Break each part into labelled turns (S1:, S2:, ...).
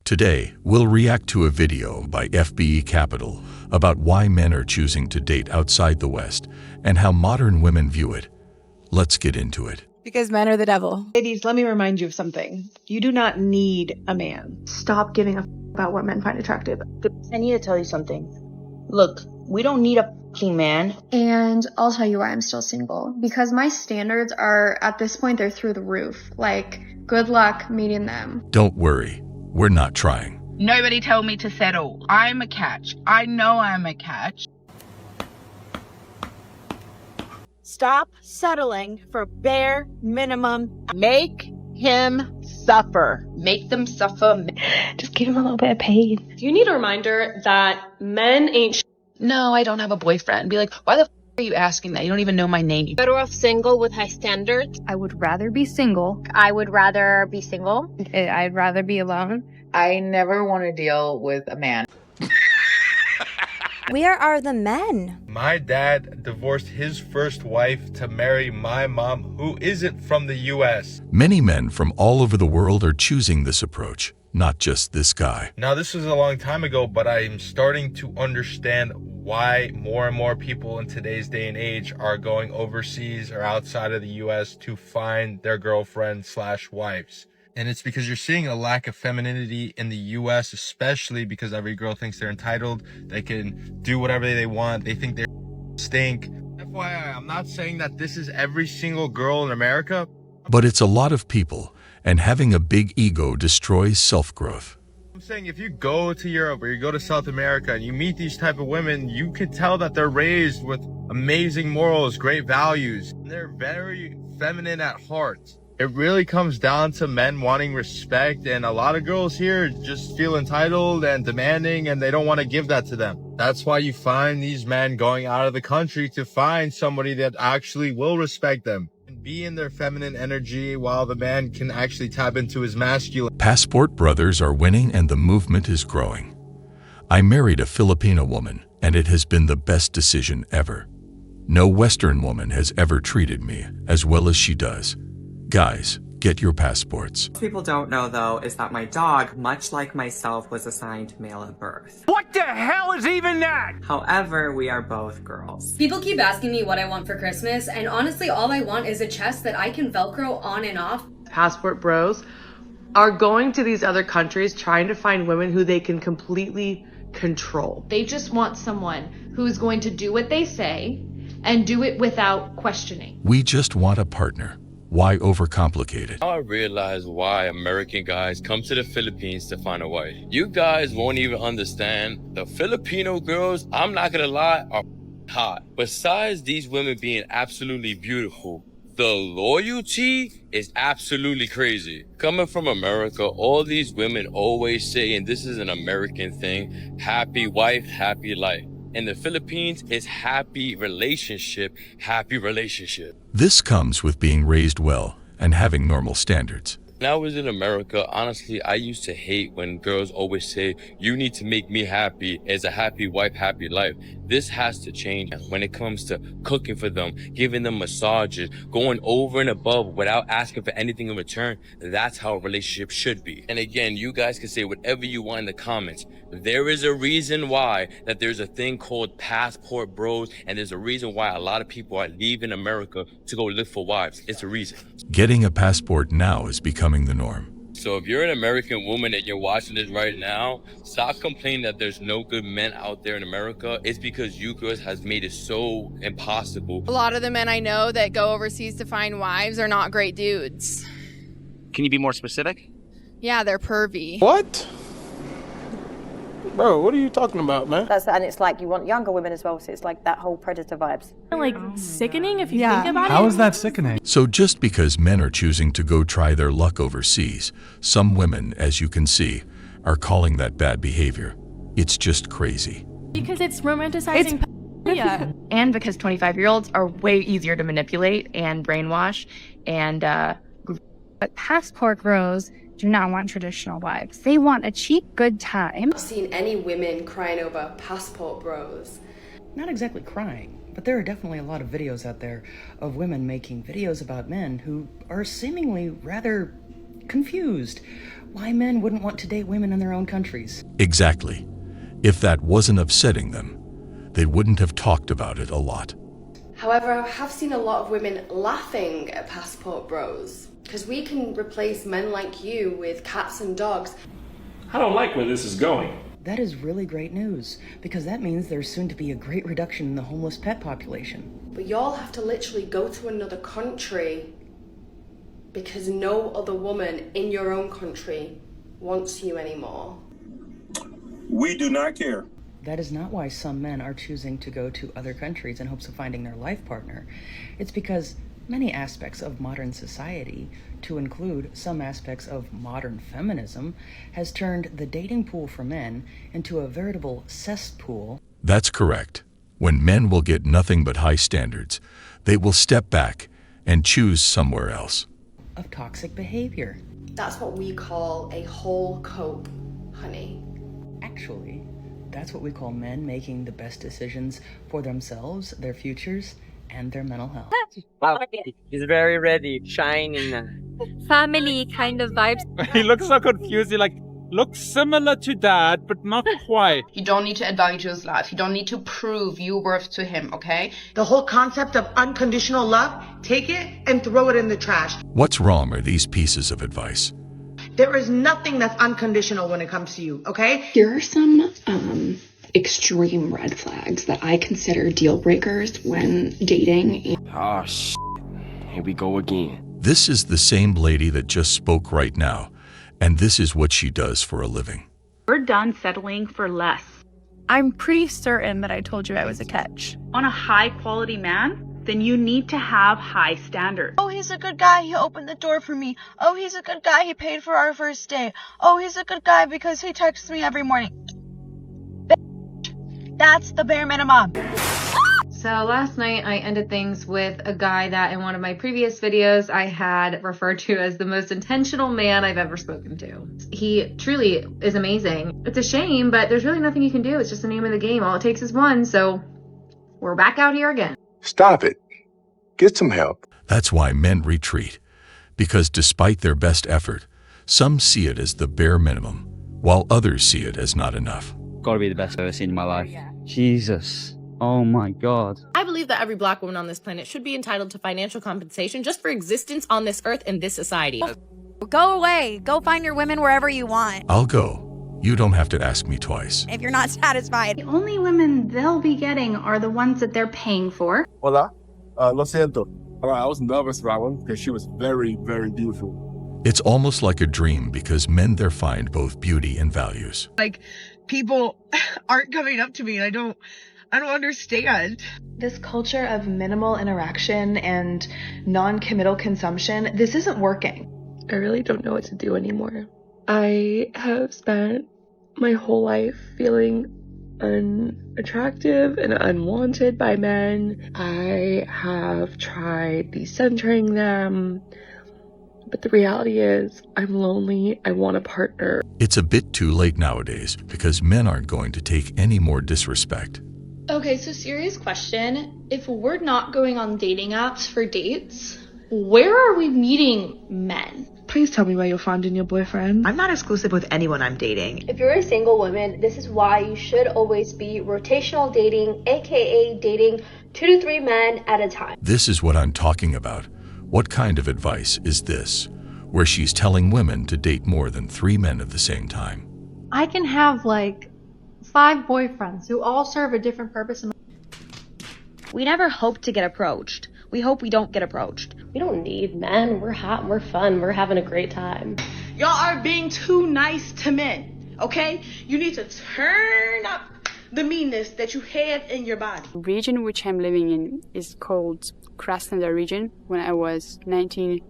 S1: Today, we'll react to a video by FBE Capital about why men are choosing to date outside the West and how modern women view it. Let's get into it.
S2: Because men are the devil.
S3: Ladies, let me remind you of something. You do not need a man.
S4: Stop giving a about what men find attractive.
S5: I need to tell you something. Look, we don't need a fucking man.
S4: And I'll tell you why I'm still single. Because my standards are, at this point, they're through the roof. Like, good luck meeting them.
S1: Don't worry, we're not trying.
S6: Nobody told me to settle. I'm a catch. I know I'm a catch.
S7: Stop settling for bare minimum. Make him suffer.
S5: Make them suffer.
S4: Just give him a little bit of pain.
S8: You need a reminder that men ain't
S9: No, I don't have a boyfriend. Be like, why the f are you asking that? You don't even know my name.
S8: better off single with high standards.
S10: I would rather be single.
S11: I would rather be single.
S10: I'd rather be alone.
S12: I never want to deal with a man.
S2: Where are the men?
S13: My dad divorced his first wife to marry my mom, who isn't from the US.
S1: Many men from all over the world are choosing this approach, not just this guy.
S13: Now, this was a long time ago, but I'm starting to understand why more and more people in today's day and age are going overseas or outside of the US to find their girlfriend/wives. And it's because you're seeing a lack of femininity in the US, especially because every girl thinks they're entitled. They can do whatever they want. They think they stink. FYI, I'm not saying that this is every single girl in America.
S1: But it's a lot of people, and having a big ego destroys self-growth.
S13: I'm saying if you go to Europe or you go to South America and you meet these type of women, you can tell that they're raised with amazing morals, great values. And they're very feminine at heart. It really comes down to men wanting respect, and a lot of girls here just feel entitled and demanding, and they don't want to give that to them. That's why you find these men going out of the country to find somebody that actually will respect them and be in their feminine energy, while the man can actually tap into his masculine.
S1: Passport brothers are winning and the movement is growing. I married a Filipino woman, and it has been the best decision ever. No Western woman has ever treated me as well as she does. Guys, get your passports.
S14: What people don't know, though, is that my dog, much like myself, was assigned male at birth.
S15: What the hell is even that?
S14: However, we are both girls.
S16: People keep asking me what I want for Christmas, and honestly, all I want is a chest that I can Velcro on and off.
S3: Passport bros are going to these other countries trying to find women who they can completely control.
S17: They just want someone who is going to do what they say and do it without questioning.
S1: We just want a partner. Why overcomplicate it?
S18: Now I realize why American guys come to the Philippines to find a wife. You guys won't even understand. The Filipino girls, I'm not gonna lie, are hot. Besides these women being absolutely beautiful, the loyalty is absolutely crazy. Coming from America, all these women always say, and this is an American thing, happy wife, happy life. In the Philippines, it's happy relationship, happy relationship.
S1: This comes with being raised well and having normal standards.
S18: When I was in America, honestly, I used to hate when girls always say, you need to make me happy as a happy wife, happy life. This has to change when it comes to cooking for them, giving them massages, going over and above without asking for anything in return. That's how a relationship should be. And again, you guys can say whatever you want in the comments. There is a reason why that there's a thing called passport bros, and there's a reason why a lot of people are leaving America to go live for wives. It's a reason.
S1: Getting a passport now is becoming the norm.
S18: So if you're an American woman and you're watching this right now, stop complaining that there's no good men out there in America. It's because you girls has made it so impossible.
S2: A lot of the men I know that go overseas to find wives are not great dudes.
S15: Can you be more specific?
S2: Yeah, they're pervy.
S19: What? Bro, what are you talking about, man?
S11: And it's like you want younger women as well, so it's like that whole predator vibes.
S10: Like sickening if you think about it.
S20: How is that sickening?
S1: So just because men are choosing to go try their luck overseas, some women, as you can see, are calling that bad behavior. It's just crazy.
S10: Because it's romanticizing
S9: Yeah. And because 25-year-olds are way easier to manipulate and brainwash and
S10: But passport bros do not want traditional wives. They want a cheap, good time.
S16: I've seen any women crying over passport bros.
S5: Not exactly crying, but there are definitely a lot of videos out there of women making videos about men who are seemingly rather
S19: confused why men wouldn't want to date women in their own countries.
S1: Exactly. If that wasn't upsetting them, they wouldn't have talked about it a lot.
S20: However, I have seen a lot of women laughing at passport bros, because we can replace men like you with cats and dogs.
S21: I don't like where this is going.
S19: That is really great news, because that means there's soon to be a great reduction in the homeless pet population.
S20: But y'all have to literally go to another country because no other woman in your own country wants you anymore.
S22: We do not care.
S19: That is not why some men are choosing to go to other countries in hopes of finding their life partner. It's because many aspects of modern society, to include some aspects of modern feminism, has turned the dating pool for men into a veritable cesspool.
S1: That's correct. When men will get nothing but high standards, they will step back and choose somewhere else.
S19: Of toxic behavior.
S20: That's what we call a whole cope, honey.
S19: Actually, that's what we call men making the best decisions for themselves, their futures, and their mental health.
S23: Wow, he's very ready, shining.
S24: Family kind of vibes.
S15: He looks so confused. He looks similar to Dad, but not quite.
S6: You don't need to advantage his life. You don't need to prove your worth to him, okay?
S3: The whole concept of unconditional love, take it and throw it in the trash.
S1: What's wrong are these pieces of advice?
S3: There is nothing that's unconditional when it comes to you, okay?
S25: Here are some extreme red flags that I consider deal breakers when dating.
S21: Oh, here we go again.
S1: This is the same lady that just spoke right now, and this is what she does for a living.
S26: We're done settling for less.
S10: I'm pretty certain that I told you I was a catch.
S26: On a high quality man, then you need to have high standards.
S27: Oh, he's a good guy. He opened the door for me. Oh, he's a good guy. He paid for our first date. Oh, he's a good guy because he texts me every morning. That's the bare minimum.
S17: So last night I ended things with a guy that in one of my previous videos I had referred to as the most intentional man I've ever spoken to. He truly is amazing. It's a shame, but there's really nothing you can do. It's just the name of the game. All it takes is one, so we're back out here again.
S22: Stop it. Get some help.
S1: That's why men retreat, because despite their best effort, some see it as the bare minimum, while others see it as not enough.
S15: Gotta be the best I've ever seen in my life. Jesus. Oh my God.
S28: I believe that every black woman on this planet should be entitled to financial compensation just for existence on this earth and this society.
S29: Go away. Go find your women wherever you want.
S1: I'll go. You don't have to ask me twice.
S29: If you're not satisfied.
S10: The only women they'll be getting are the ones that they're paying for.
S22: Hola. Lo siento. I was nervous about one because she was very, very beautiful.
S1: It's almost like a dream because men there find both beauty and values.
S3: Like, people aren't coming up to me and I don't understand.
S4: This culture of minimal interaction and non-committal consumption, this isn't working.
S30: I really don't know what to do anymore. I have spent my whole life feeling unattractive and unwanted by men. I have tried decentering them, but the reality is I'm lonely. I want a partner.
S1: It's a bit too late nowadays because men aren't going to take any more disrespect.
S31: Okay, so serious question. If we're not going on dating apps for dates, where are we meeting men?
S30: Please tell me why you're finding your boyfriend.
S11: I'm not exclusive with anyone I'm dating.
S8: If you're a single woman, this is why you should always be rotational dating, aka dating 2 to 3 men at a time.
S1: This is what I'm talking about. What kind of advice is this, where she's telling women to date more than 3 men at the same time?
S10: I can have like 5 boyfriends who all serve a different purpose.
S5: We never hope to get approached. We hope we don't get approached.
S8: We don't need men. We're hot, we're fun, we're having a great time.
S3: Y'all are being too nice to men, okay? You need to turn up the meanness that you have in your body.
S32: The region which I'm living in is called Krasnodar region. When I was 19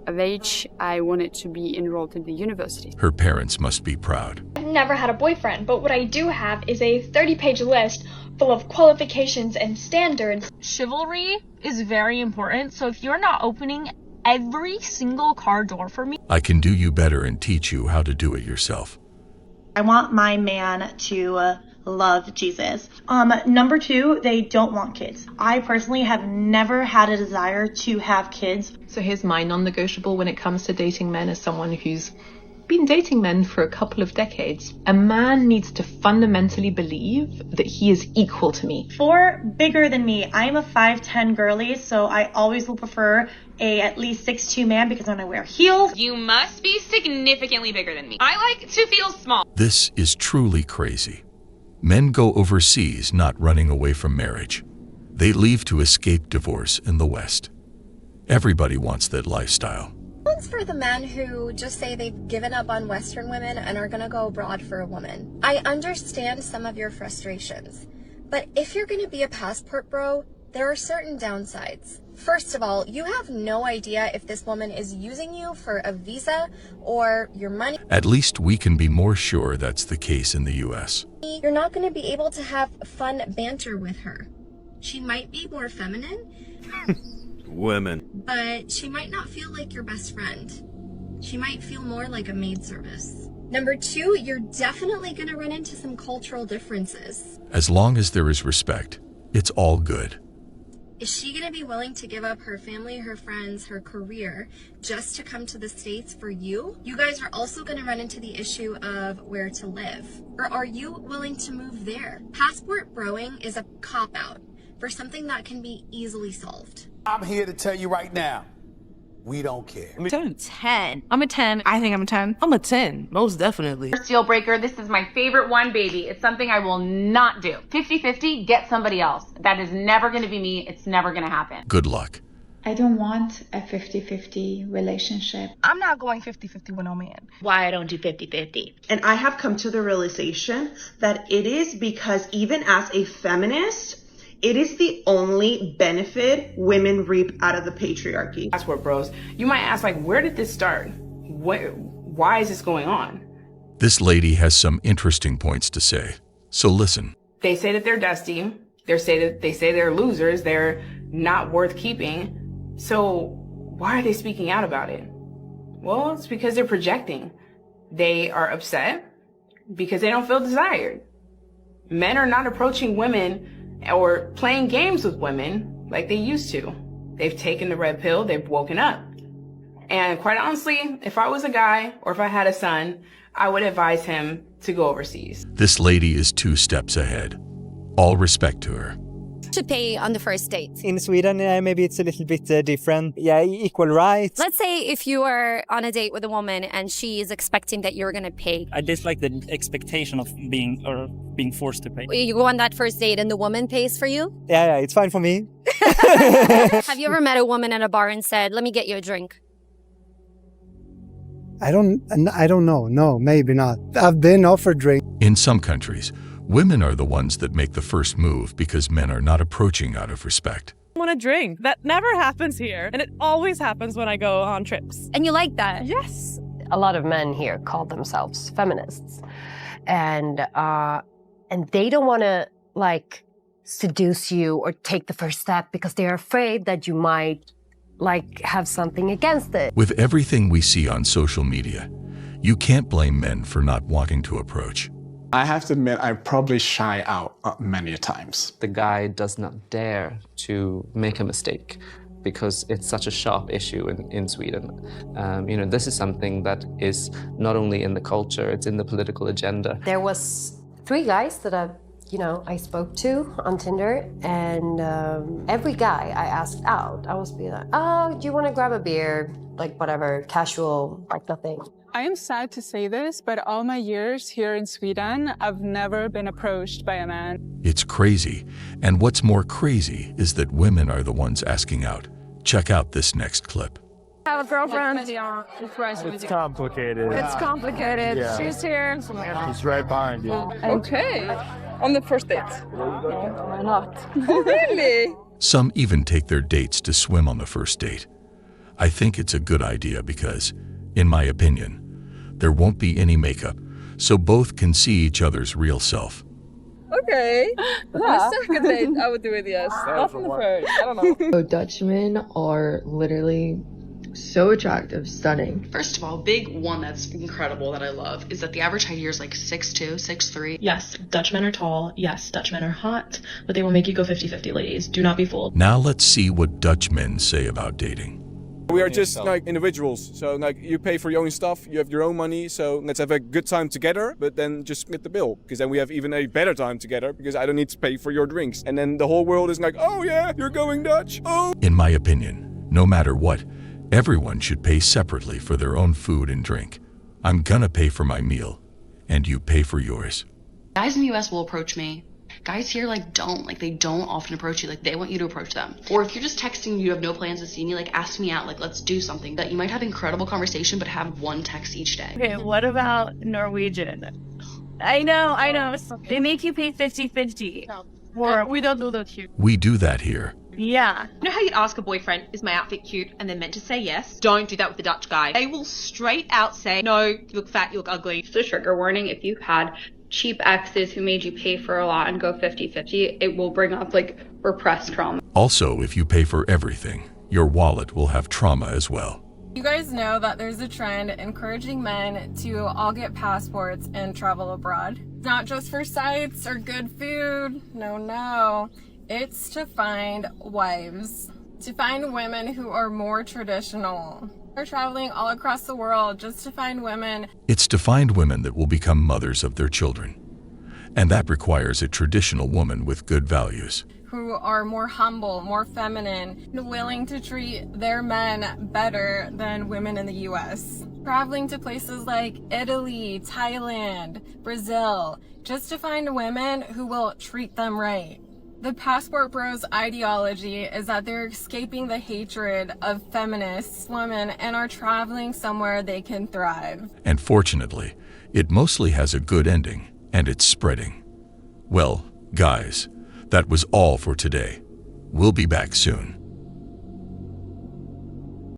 S32: of age, I wanted to be enrolled in the university.
S1: Her parents must be proud.
S31: I've never had a boyfriend, but what I do have is a 30-page list full of qualifications and standards.
S6: Chivalry is very important, so if you're not opening every single car door for me,
S1: I can do you better and teach you how to do it yourself.
S27: I want my man to
S2: love Jesus. Number 2, they don't want kids. I personally have never had a desire to have kids.
S7: So here's my non-negotiable when it comes to dating men as someone who's been dating men for a couple of decades. A man needs to fundamentally believe that he is equal to me.
S2: For bigger than me, I'm a 5'10" girly, so I always will prefer a at least 6'2" man because when I wear heels.
S9: You must be significantly bigger than me. I like to feel small.
S1: This is truly crazy. Men go overseas not running away from marriage. They leave to escape divorce in the West. Everybody wants that lifestyle.
S12: One's for the men who just say they've given up on Western women and are gonna go abroad for a woman. I understand some of your frustrations, but if you're gonna be a passport bro, there are certain downsides. First of all, you have no idea if this woman is using you for a visa or your money.
S1: At least we can be more sure that's the case in the US.
S12: You're not gonna be able to have fun banter with her. She might be more feminine.
S13: Women.
S12: But she might not feel like your best friend. She might feel more like a maid service. Number 2, you're definitely going to run into some cultural differences.
S1: As long as there is respect, it's all good.
S12: Is she going to be willing to give up her family, her friends, her career just to come to the States for you? You guys are also going to run into the issue of where to live. Or are you willing to move there? Passport broing is a cop-out for something that can be easily solved.
S14: I'm here to tell you right now, we don't care.
S16: I'm a 10. I'm a 10. I think I'm a 10. I'm a 10, most definitely.
S9: First deal breaker, this is my favorite one, baby. It's something I will not do. 50-50, get somebody else. That is never going to be me. It's never going to happen.
S1: Good luck.
S18: I don't want a 50-50 relationship.
S27: I'm not going 50-50 with no man.
S28: Why I don't do 50-50.
S3: And I have come to the realization that it is because even as a feminist, it is the only benefit women reap out of the patriarchy.
S19: Passport bros. You might ask, like, where did this start? Why is this going on?
S1: This lady has some interesting points to say, so listen.
S19: They say that they're dusty. They say they're losers. They're not worth keeping. So why are they speaking out about it? Well, it's because they're projecting. They are upset because they don't feel desired. Men are not approaching women or playing games with women like they used to. They've taken the red pill, they've woken up. And quite honestly, if I was a guy or if I had a son, I would advise him to go overseas.
S1: This lady is 2 steps ahead. All respect to her.
S20: To pay on the first date.
S23: In Sweden, maybe it's a little bit different. Yeah, equal rights.
S20: Let's say if you are on a date with a woman and she is expecting that you're going to pay.
S24: I dislike the expectation of being forced to pay.
S20: You go on that first date and the woman pays for you?
S23: Yeah, it's fine for me.
S20: Have you ever met a woman at a bar and said, "Let me get you a drink"?
S33: I don't know. No, maybe not. I've been offered drink.
S1: In some countries, women are the ones that make the first move because men are not approaching out of respect.
S34: I want a drink. That never happens here. And it always happens when I go on trips.
S20: And you like that?
S34: Yes.
S35: A lot of men here call themselves feminists. And they don't want to, like, seduce you or take the first step because they're afraid that you might, like, have something against it.
S1: With everything we see on social media, you can't blame men for not wanting to approach.
S36: I have to admit, I probably shy out many times.
S37: The guy does not dare to make a mistake because it's such a sharp issue in Sweden. This is something that is not only in the culture, it's in the political agenda.
S35: There was 3 guys that I spoke to on Tinder, and every guy I asked out, I was being like, "Oh, do you want to grab a beer?" Like whatever, casual, like nothing.
S38: I am sad to say this, but all my years here in Sweden, I've never been approached by a man.
S1: It's crazy. And what's more crazy is that women are the ones asking out. Check out this next clip.
S39: I have a girlfriend.
S22: It's complicated.
S39: It's complicated.
S22: Yeah.
S39: She's here.
S22: He's right behind you.
S39: Okay. On the first date? No, why not? Oh, really?
S1: Some even take their dates to swim on the first date. I think it's a good idea because, in my opinion, there won't be any makeup, so both can see each other's real self.
S39: Okay. On the second date, I would do it, yes. Not on the first. I don't know.
S40: So Dutchmen are literally
S2: So attractive, stunning.
S4: First of all, big one that's incredible that I love is that the average height here is like 6'2", 6'3".
S28: Yes, Dutch men are tall. Yes, Dutch men are hot. But they will make you go 50-50, ladies. Do not be fooled.
S1: Now let's see what Dutch men say about dating.
S22: We are just like individuals, so like you pay for your own stuff, you have your own money, so let's have a good time together, but then just split the bill, because then we have even a better time together, because I don't need to pay for your drinks. And then the whole world is like, oh yeah, you're going Dutch, oh!
S1: In my opinion, no matter what, everyone should pay separately for their own food and drink. I'm gonna pay for my meal, and you pay for yours.
S4: Guys in the US will approach me. Guys here they don't often approach you. Like, they want you to approach them. Or if you're just texting, you have no plans to see me, like, ask me out, like, let's do something. That you might have incredible conversation, but have one text each day.
S34: Okay, what about Norwegian? I know. They make you pay 50-50. Or we don't do that here.
S1: We do that here.
S34: Yeah.
S5: You know how you'd ask a boyfriend, is my outfit cute? And they're meant to say yes? Don't do that with the Dutch guy. They will straight out say, no, you look fat, you look ugly.
S6: Just a trigger warning, if you've had cheap exes who made you pay for a lot and go 50-50, it will bring up like repressed trauma.
S1: Also, if you pay for everything, your wallet will have trauma as well.
S7: You guys know that there's a trend encouraging men to all get passports and travel abroad. Not just for sights or good food. No. It's to find wives. To find women who are more traditional. We're traveling all across the world just to find women.
S1: It's to find women that will become mothers of their children. And that requires a traditional woman with good values.
S7: Who are more humble, more feminine, willing to treat their men better than women in the US. Traveling to places like Italy, Thailand, Brazil, just to find women who will treat them right. The passport bros ideology is that they're escaping the hatred of feminist women and are traveling somewhere they can thrive.
S1: And fortunately, it mostly has a good ending, and it's spreading. Well, guys, that was all for today. We'll be back soon.